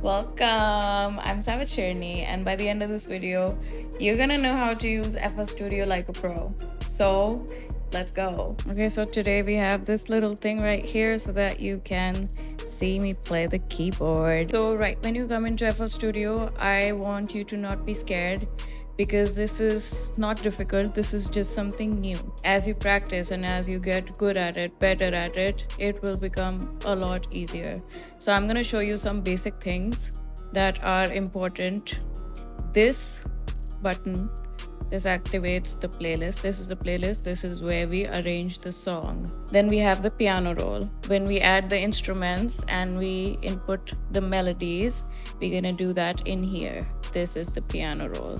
Welcome, I'm Savagesherni, and by the end of this video, you're gonna know how to use FL Studio like a pro. So, let's go. Okay, so today we have this little thing right here so that you can see me play the keyboard. So, right when you come into FL Studio, I want you to not be scared because this is not difficult. This is just something new. As you practice and as you get good at it, better at it, it will become a lot easier. So I'm going to show you some basic things that are important. This button, this activates the playlist. This is the playlist. This is where we arrange the song. Then we have the piano roll. When we add the instruments and we input the melodies, we're going to do that in here. This is the piano roll.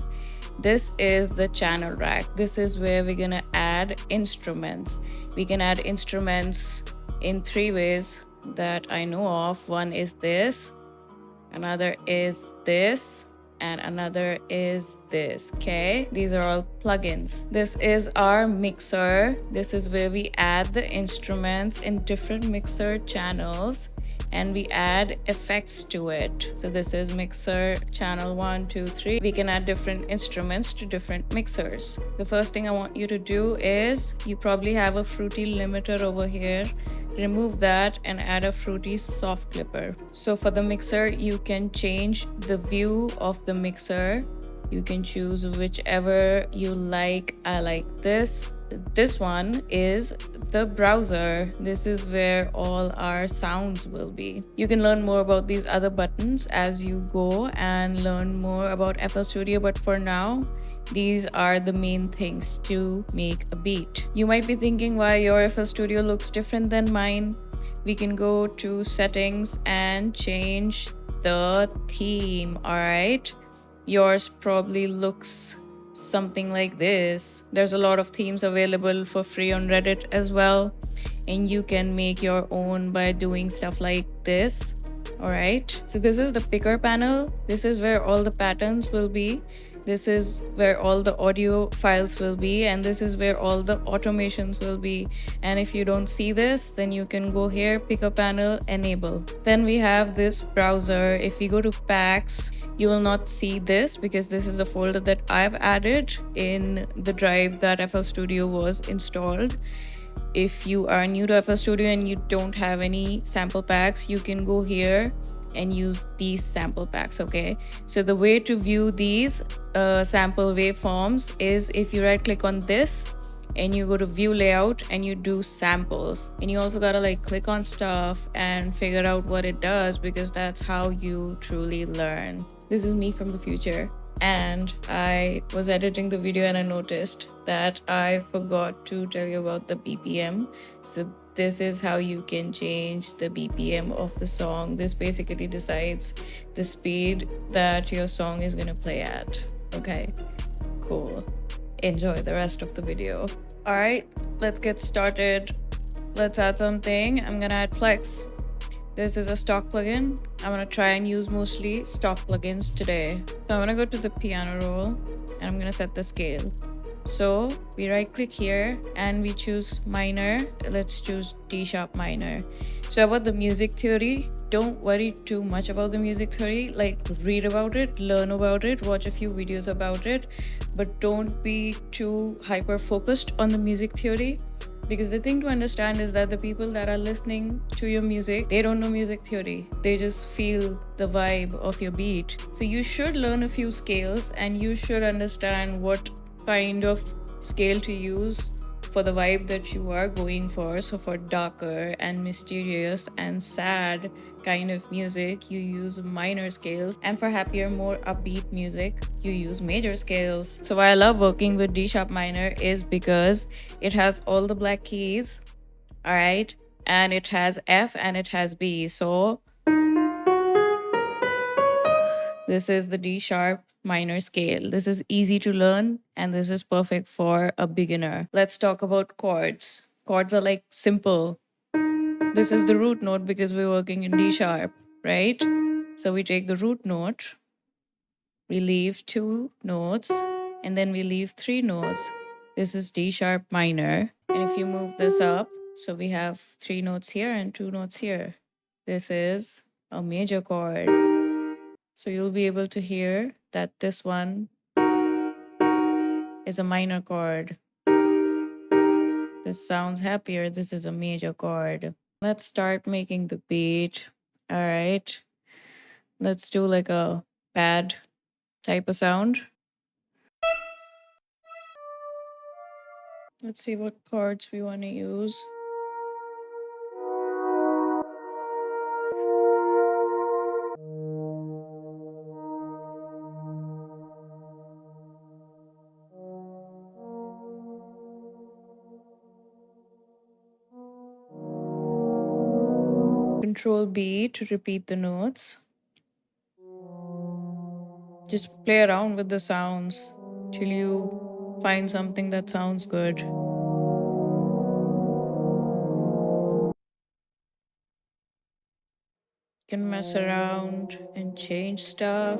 This is the channel rack. This is where we're gonna add instruments. We can add instruments in 3 ways that I know of. One is this, another is this, and another is this. Okay, these are all plugins. This is our mixer. This is where we add the instruments in different mixer channels and we add effects to it. So this is mixer channel 1, 2, 3. We can add different instruments to different mixers. The first thing I want you to do is, you probably have a Fruity limiter over here. Remove that and add a Fruity soft clipper. So for the mixer, you can change the view of the mixer. You can choose whichever you like. I like this. This one is the browser. This is where all our sounds will be. You can learn more about these other buttons as you go and learn more about FL Studio, but for now, these are the main things to make a beat. You might be thinking why your FL Studio looks different than mine. We can go to settings and change the theme, all right? Yours probably looks something like this. There's a lot of themes available for free on Reddit as well, and you can make your own by doing stuff like this. All right, so this is the picker panel. This is where all the patterns will be. This is where all the audio files will be, and this is where all the automations will be. And if you don't see this, then you can go here, picker panel, enable. Then we have this browser. If we go to packs, you will not see this because this is a folder that I've added in the drive that FL Studio was installed. If you are new to FL Studio and you don't have any sample packs, you can go here and use these sample packs. Okay, so the way to view these sample waveforms is if you right click on this and you go to view layout and you do samples, and you also gotta like click on stuff and figure out what it does, because that's how you truly learn. This is me from the future, and I was editing the video and I noticed that I forgot to tell you about the BPM. So this is how you can change the BPM of the song. This basically decides the speed that your song is gonna play at. Okay, cool. Enjoy the rest of the video. All right, let's get started. Let's add something. I'm gonna add flex. This is a stock plugin. I'm gonna try and use mostly stock plugins today. So I'm gonna go to the piano roll and I'm gonna set the scale. So we right click here and we choose minor. Let's choose D sharp minor. So about the music theory, don't worry too much about the music theory. Like, read about it, learn about it, watch a few videos about it, but don't be too hyper focused on the music theory. Because the thing to understand is that the people that are listening to your music, they don't know music theory. They just feel the vibe of your beat. So you should learn a few scales and you should understand what kind of scale to use for the vibe that you are going for. So for darker and mysterious and sad kind of music, you use minor scales, and for happier, more upbeat music, you use major scales. So why I love working with D sharp minor is because it has all the black keys, all right, and it has F and it has B. So this is the D sharp minor scale. This is easy to learn and this is perfect for a beginner. Let's talk about chords. Chords are like simple. This is the root note because we're working in D sharp, right? So we take the root note, we leave 2 notes, and then we leave 3 notes. This is D sharp minor. And if you move this up, so we have 3 notes here and 2 notes here. This is a major chord. So you'll be able to hear that this one is a minor chord. This sounds happier. This is a major chord. Let's start making the beat. All right. Let's do like a pad type of sound. Let's see what chords we want to use. Control B to repeat the notes. Just play around with the sounds till you find something that sounds good. You can mess around and change stuff.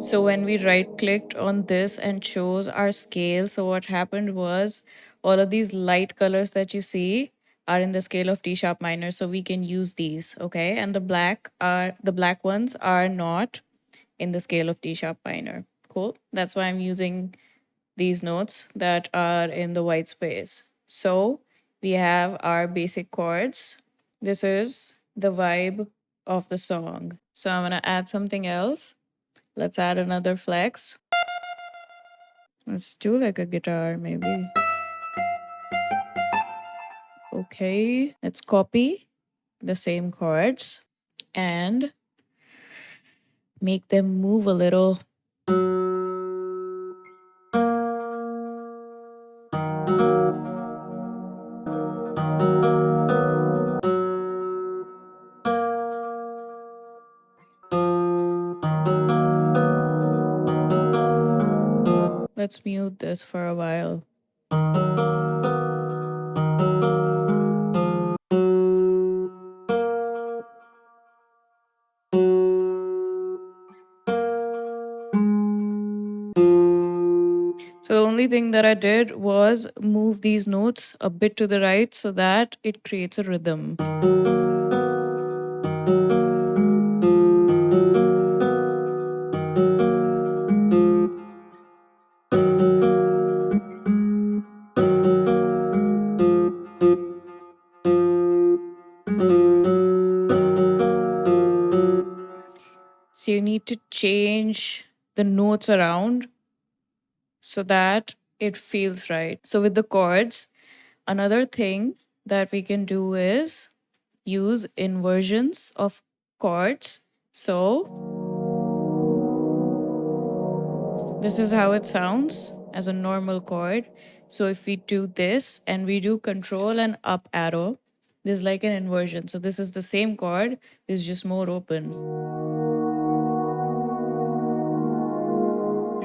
So when we right clicked on this and chose our scale, so what happened was all of these light colors that you see are in the scale of D sharp minor, so we can use these, okay? And the black ones are not in the scale of D sharp minor. Cool. That's why I'm using these notes that are in the white space. So we have our basic chords. This is the vibe of the song. So I'm gonna add something else. Let's add another flex. Let's do like a guitar, maybe. Okay, let's copy the same chords and make them move a little. Let's mute this for a while. So the only thing that I did was move these notes a bit to the right so that it creates a rhythm. So you need to change the notes around so that it feels right. So with the chords, another thing that we can do is use inversions of chords. So this is how it sounds as a normal chord. So if we do this and we do control and up arrow, this is like an inversion. So this is the same chord, it's just more open.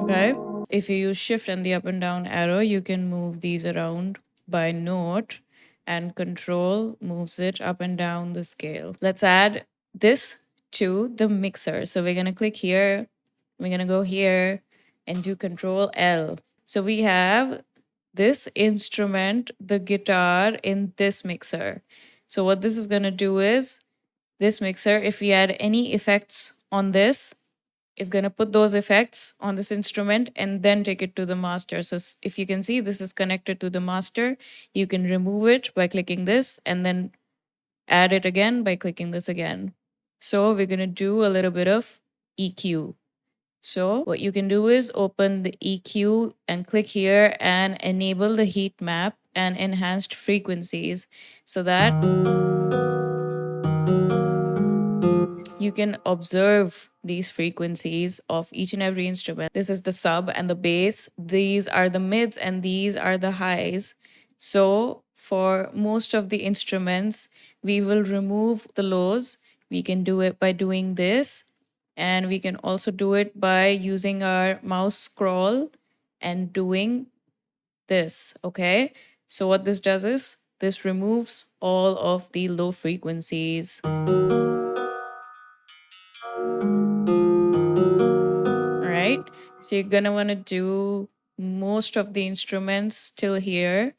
Okay? If you use shift and the up and down arrow, you can move these around by note, and control moves it up and down the scale. Let's add this to the mixer. So we're going to click here, we're going to go here and do control L. So we have this instrument, the guitar, in this mixer. So what this is going to do is this mixer, if we add any effects on this, is going to put those effects on this instrument and then take it to the master. So if you can see, this is connected to the master. You can remove it by clicking this and then add it again by clicking this again. So we're going to do a little bit of EQ. So what you can do is open the EQ and click here and enable the heat map and enhanced frequencies so that you can observe these frequencies of each and every instrument. This is the sub and the bass. These are the mids and these are the highs. So for most of the instruments, we will remove the lows. We can do it by doing this. And we can also do it by using our mouse scroll and doing this, okay? So what this does is this removes all of the low frequencies. Right? So you're gonna wanna do most of the instruments till here,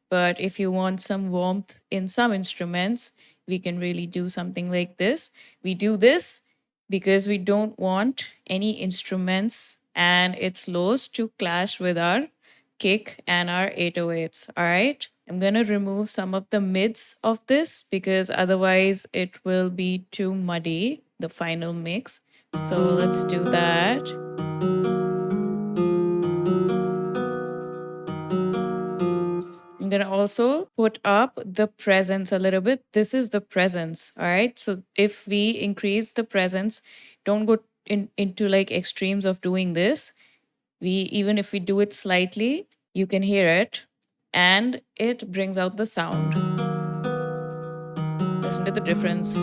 but if you want some warmth in some instruments, we can really do something like this. We do this because we don't want any instruments and its lows to clash with our kick and our 808s. All right. I'm going to remove some of the mids of this because otherwise it will be too muddy, the final mix. So let's do that. I'm going to also put up the presence a little bit. This is the presence. All right. So if we increase the presence, don't go into like extremes of doing this. Even if we do it slightly, you can hear it and it brings out the sound. Listen to the difference.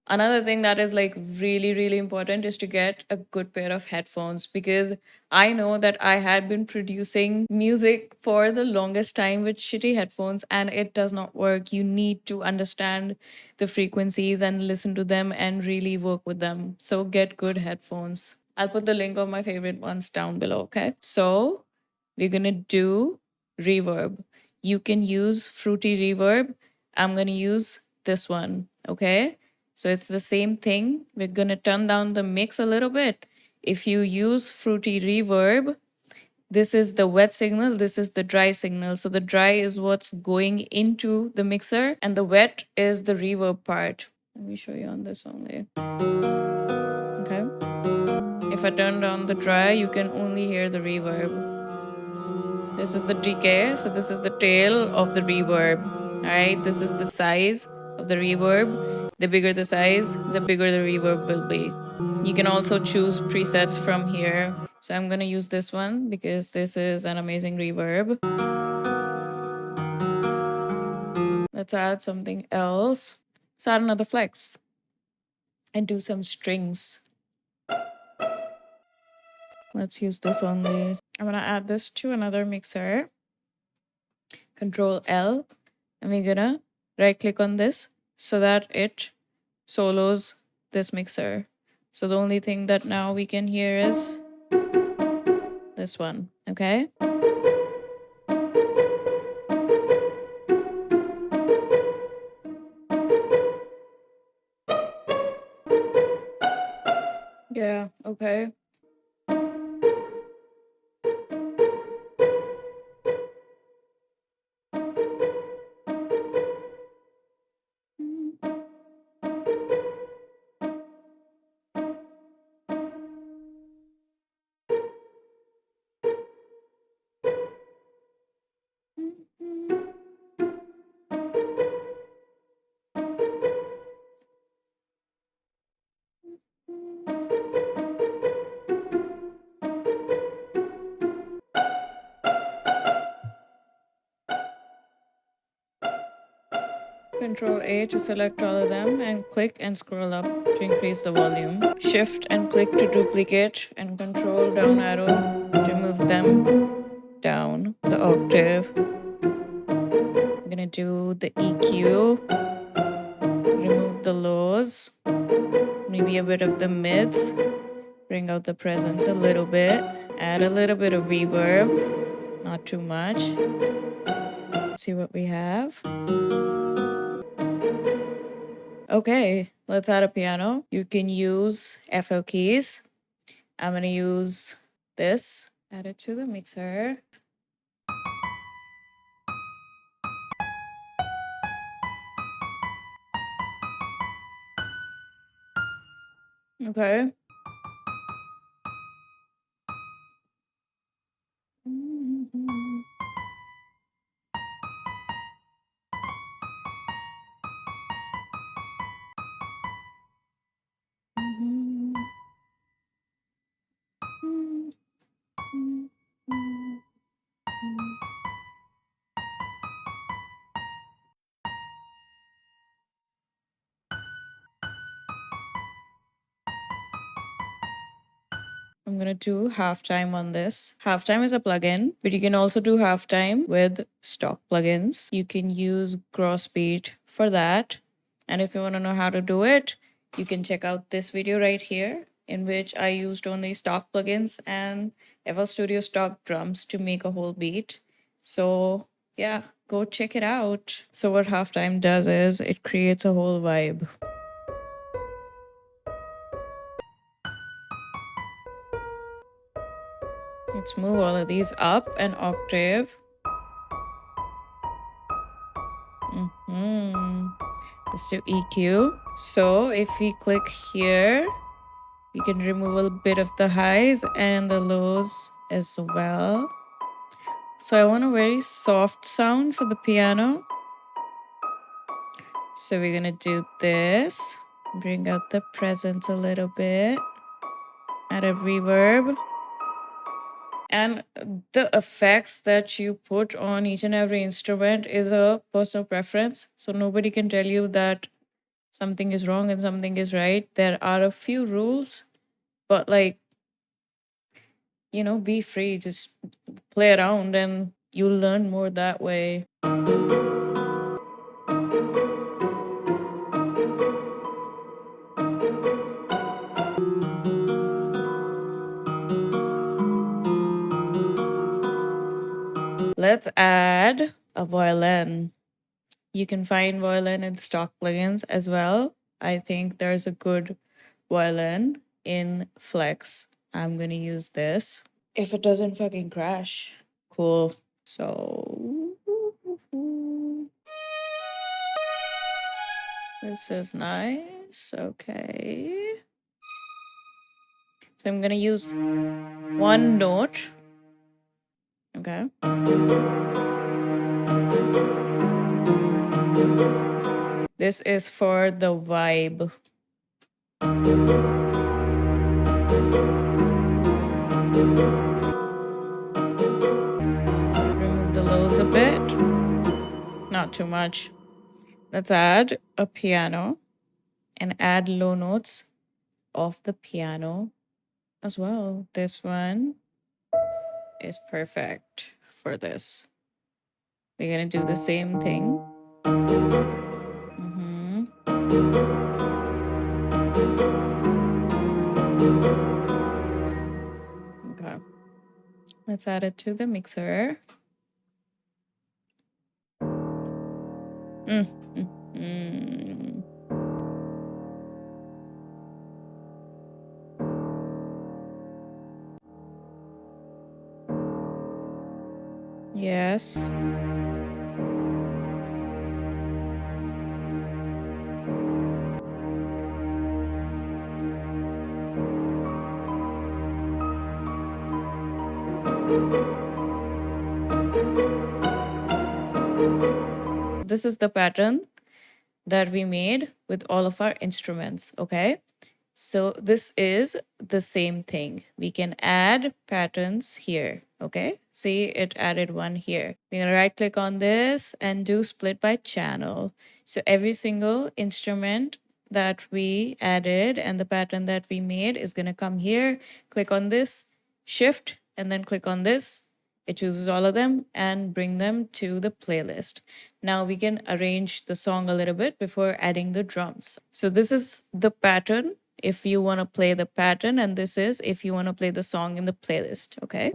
Another thing that is like really important is to get a good pair of headphones, because I know that I had been producing music for the longest time with shitty headphones and it does not work. You need to understand the frequencies and listen to them and really work with them. So get good headphones. I'll put the link of my favorite ones down below, okay? So we're gonna do reverb. You can use Fruity Reverb. I'm gonna use this one, okay? So it's the same thing. We're gonna turn down the mix a little bit. If you use Fruity Reverb, this is the wet signal, this is the dry signal. So the dry is what's going into the mixer and the wet is the reverb part. Let me show you on this only. Okay. If I turn down the dry, you can only hear the reverb. This is the decay, so this is the tail of the reverb. Alright, this is the size of the reverb. The bigger the size, the bigger the reverb will be. You can also choose presets from here. So I'm gonna use this one because this is an amazing reverb. Let's add something else. Let's add another flex and do some strings. Let's use this only. I'm gonna add this to another mixer. Control L, and we're gonna right click on this so that it solos this mixer. So the only thing that now we can hear is this one, okay? Yeah, okay. Control A to select all of them and click and scroll up to increase the volume. Shift and click to duplicate and control down arrow to move them down the octave. I'm gonna do the EQ, remove the lows, maybe a bit of the mids, bring out the presence a little bit, add a little bit of reverb, not too much. See what we have. Okay, let's add a piano. You can use FL keys. I'm gonna use this. Add it to the mixer. Okay. I'm gonna do halftime on this. Halftime is a plugin, but you can also do halftime with stock plugins. You can use Grossbeat for that. And if you want to know how to do it, you can check out this video right here, in which I used only stock plugins and FL Studio stock drums to make a whole beat. So yeah, go check it out. So what halftime does is it creates a whole vibe. Let's move all of these up an octave. Let's do EQ. So if we click here, we can remove a bit of the highs and the lows as well. So I want a very soft sound for the piano. So we're gonna do this. Bring out the presence a little bit. Add a reverb. And the effects that you put on each and every instrument is a personal preference. So nobody can tell you that something is wrong and something is right. There are a few rules, but like, you know, be free, just play around and you'll learn more that way. Let's add a violin. You can find violin in stock plugins as well. I think there's a good violin in Flex. I'm gonna use this. If it doesn't fucking crash. Cool. So this is nice. Okay. So I'm gonna use one note. Okay. This is for the vibe. Remove the lows a bit. Not too much. Let's add a piano and add low notes of the piano as well. This one is perfect for this. We're gonna do the same thing. Okay. Let's add it to the mixer. Yes. This is the pattern that we made with all of our instruments, okay? So this is the same thing. We can add patterns here, okay? See, it added one here. We're gonna right click on this and do split by channel. So every single instrument that we added and the pattern that we made is gonna come here. Click on this, shift, and then click on this. It chooses all of them and bring them to the playlist. Now we can arrange the song a little bit before adding the drums. So this is the pattern if you want to play the pattern, and this is if you want to play the song in the playlist, okay?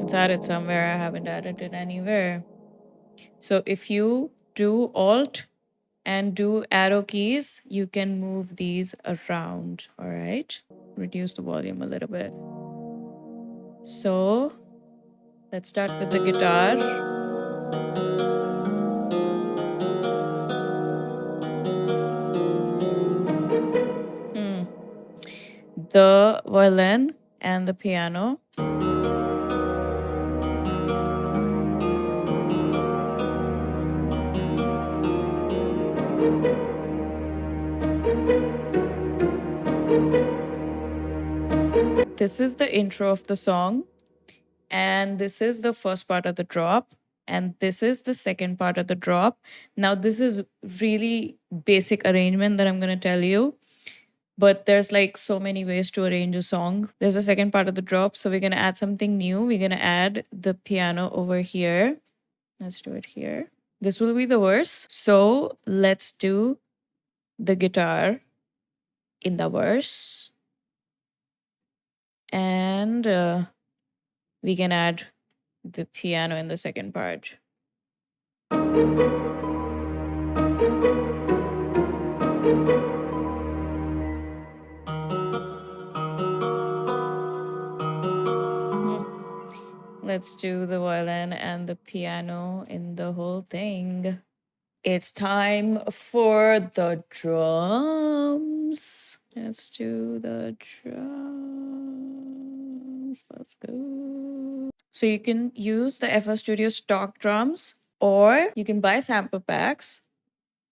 It's added somewhere. I haven't added it anywhere. So if you do Alt and do arrow keys, you can move these around, all right? Reduce the volume a little bit. So let's start with the guitar. The violin and the piano. This is the intro of the song, and this is the first part of the drop, and this is the second part of the drop. Now this is really basic arrangement that I'm going to tell you, but there's like so many ways to arrange a song. There's a second part of the drop, so we're going to add something new. We're going to add the piano over here. Let's do it here. This will be the verse. So let's do the guitar in the verse. And we can add the piano in the second part. Let's do the violin and the piano in the whole thing. It's time for the drums. Let's do the drums. Let's go. So you can use the FL Studio stock drums, or you can buy sample packs,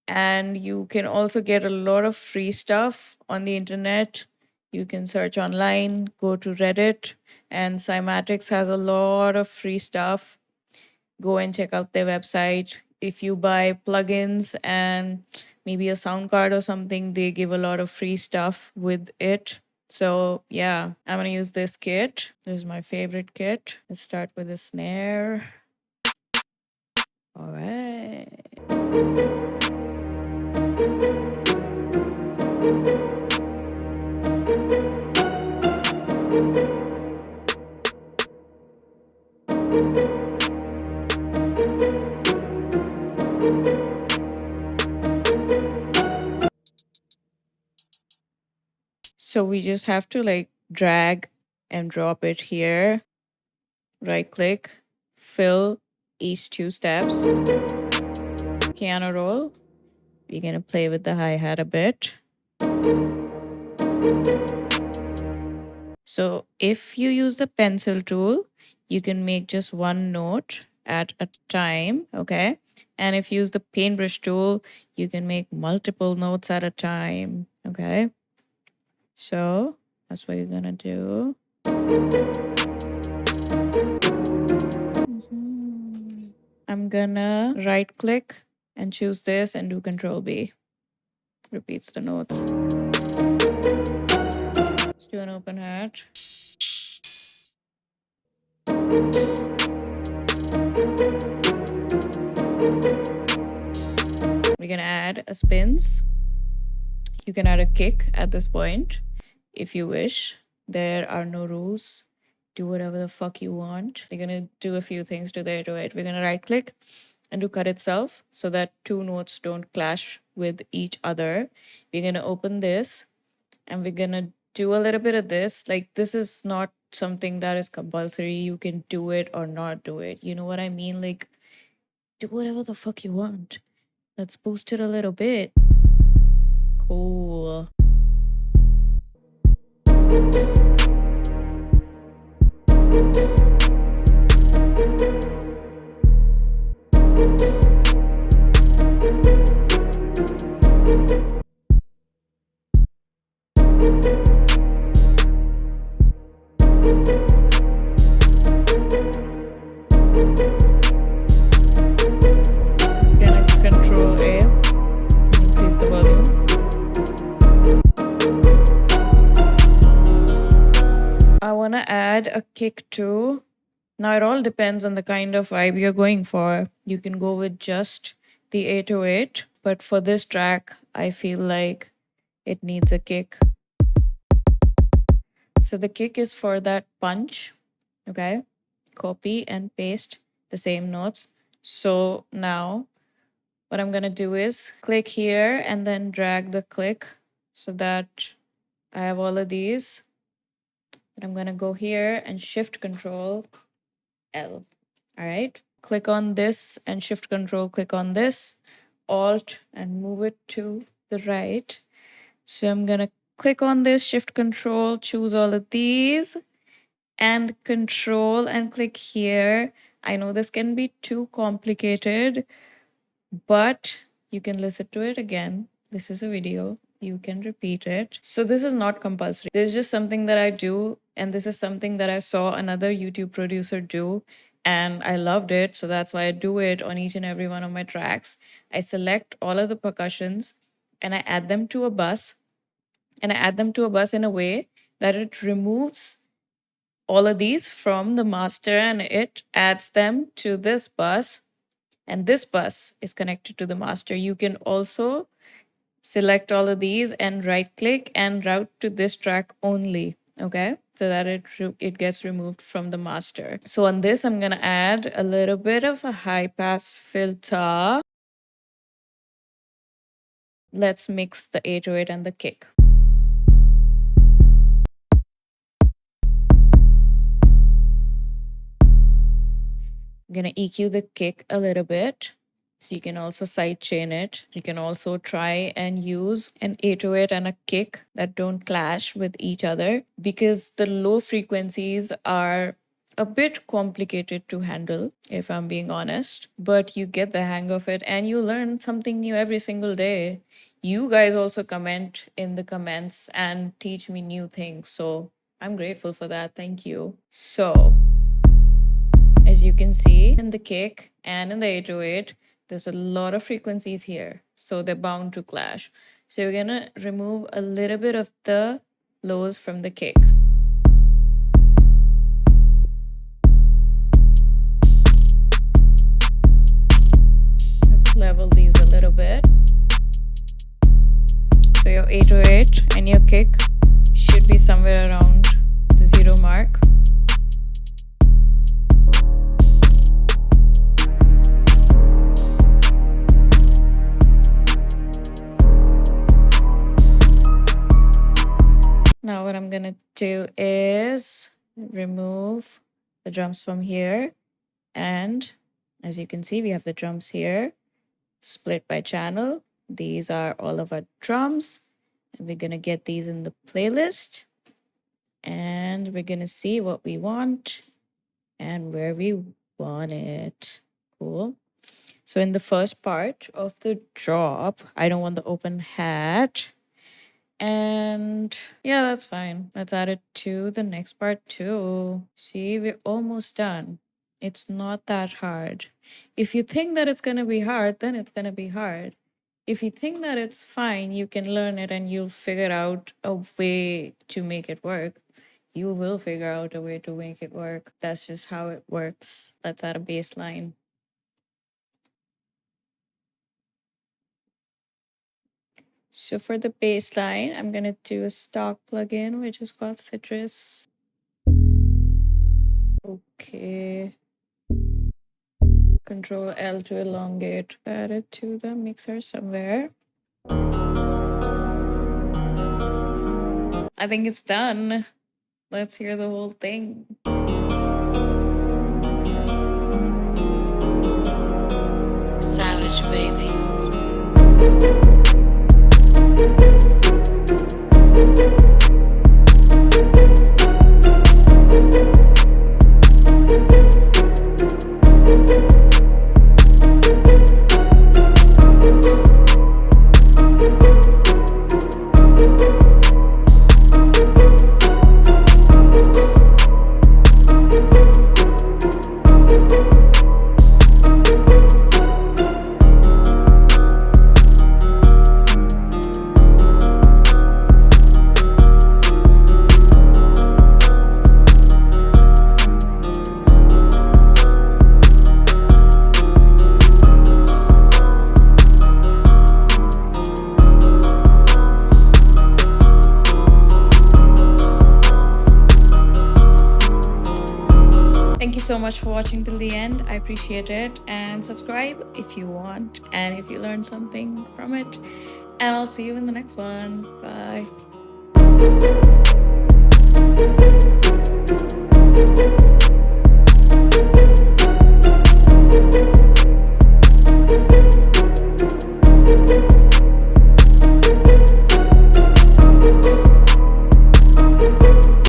and you can also get a lot of free stuff on the internet. You can search online, go to Reddit, and Cymatics has a lot of free stuff. Go and check out their website. If you buy plugins and maybe a sound card or something, they give a lot of free stuff with it. So yeah, I'm gonna use this kit. This is my favorite kit. Let's start with a snare. All right. So we just have to like drag and drop it here. Right click, fill each two steps. Piano roll. We're gonna play with the hi-hat a bit. So if you use the pencil tool, you can make just one note at a time, okay? And if you use the paintbrush tool, you can make multiple notes at a time, okay? So that's what you're gonna do. I'm gonna right click and choose this and do Control B. Repeats the notes. Let's do an open hat. We're gonna add a spins. You can add a kick at this point if you wish. There are no rules. Do whatever the fuck you want. We're gonna do a few things to it. We're gonna right click and do cut itself so that two notes don't clash with each other. We're gonna open this and we're gonna do a little bit of this. Like, this is not something that is compulsory. You can do it or not do it. You know what I mean? Like, do whatever the fuck you want. Let's boost it a little bit. Cool. Control A, increase the volume. I want to add a kick too. Now it all depends on the kind of vibe you're going for. You can go with just the 808, but for this track, I feel like it needs a kick. So the kick is for that punch, okay? Copy and paste the same notes. So now what I'm gonna do is click here and then drag the click so that I have all of these. And I'm gonna go here and shift control L. All right. Click on this and shift control, click on this, alt and move it to the right. So I'm gonna click on this, shift control, choose all of these and control and click here. I know this can be too complicated, but you can listen to it again. This is a video. You can repeat it. So this is not compulsory. This is just something that I do. And this is something that I saw another YouTube producer do. And I loved it. So that's why I do it on each and every one of my tracks. I select all of the percussions and I add them to a bus. And I add them to a bus in a way that it removes all of these from the master and it adds them to this bus. And this bus is connected to the master. You can also select all of these and right click and route to this track only, okay? So that it gets removed from the master. So on this, I'm gonna add a little bit of a high pass filter. Let's mix the 808 and the kick. gonna EQ the kick a little bit. So you can also sidechain it. You can also try and use an 808 and a kick that don't clash with each other, because the low frequencies are a bit complicated to handle, if I'm being honest. But you get the hang of it and you learn something new every single day. You guys also comment in the comments and teach me new things. So I'm grateful for that. Thank you. So, as you can see in the kick and in the 808, there's a lot of frequencies here, so they're bound to clash. So we're gonna remove a little bit of the lows from the kick. Let's level these a little bit. So your 808 and your kick should be somewhere around the 0 mark. Now what I'm gonna do is remove the drums from here, and as you can see, we have the drums here split by channel. These are all of our drums, and we're gonna get these in the playlist, and we're gonna see what we want and where we want it. Cool. So in the first part of the drop, I don't want the open hat. And yeah, that's fine. Let's add it to the next part too. See, we're almost done. It's not that hard. If you think that it's going to be hard, then it's going to be hard. If you think that it's fine, you can learn it and you'll figure out a way to make it work. You will figure out a way to make it work. That's just how it works. Let's add a bass line. So for the bass line, I'm going to do a stock plugin, which is called Citrus. Okay. Control L to elongate. Add it to the mixer somewhere. I think it's done. Let's hear the whole thing. Savage, baby. Thank you so much for watching till the end. I appreciate it. And subscribe if you want and if you learned something from it. And I'll see you in the next one. Bye.